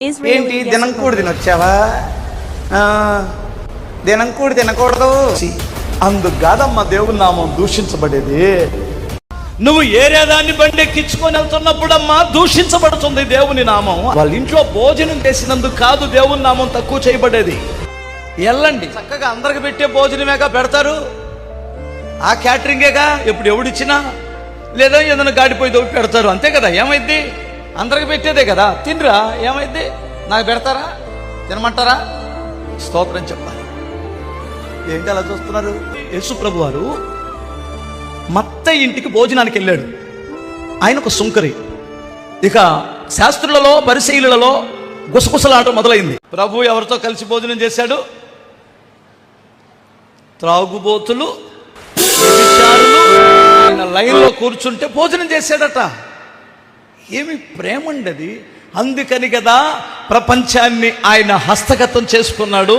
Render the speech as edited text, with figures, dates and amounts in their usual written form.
ఏంటి దినం కూడి తినొచ్చావా? దినం కూడి తినకూడదు. అందుకు కాదమ్మా దేవుని నామం దూషించబడేది. నువ్వు ఏరేదాన్ని బండి ఎక్కించుకొని వెళ్తున్నప్పుడమ్మా దూషించబడుతుంది దేవుని నామం. వాళ్ళ ఇంట్లో భోజనం చేసినందుకు కాదు దేవుని నామం తక్కువ చేయబడేది. వెళ్ళండి, చక్కగా అందరికి పెట్టే భోజనమేగా పెడతారు, ఆ క్యాటరింగేగా. ఎప్పుడు ఎవడిచ్చినా లేదా ఏదైనా గాడిపోయి దొరికి పెడతారు, అంతే కదా. ఏమైద్ది? అందరికి పెట్టేదే కదా. తినరా, ఏమైద్ది? నాకు పెడతారా? తినమంటారా? స్తోత్రం చెప్పాలి. ఏంటి అలా చూస్తున్నారు? యేసు ప్రభు వారు మత్తయి ఇంటికి భోజనానికి వెళ్ళాడు. ఆయన ఒక సుంకరి. ఇక శాస్త్రులలో పరిశీలులలో గుసగుసలాట మొదలైంది. ప్రభు ఎవరితో కలిసి భోజనం చేశాడు? త్రాగుబోతులు, వ్యభిచారులు ఆయన లైన్లో కూర్చుంటే భోజనం చేశాడట. ఏమి ప్రేమ ఉండేది. అందుకని కదా ప్రపంచాన్ని ఆయన హస్తగతం చేసుకున్నాడు.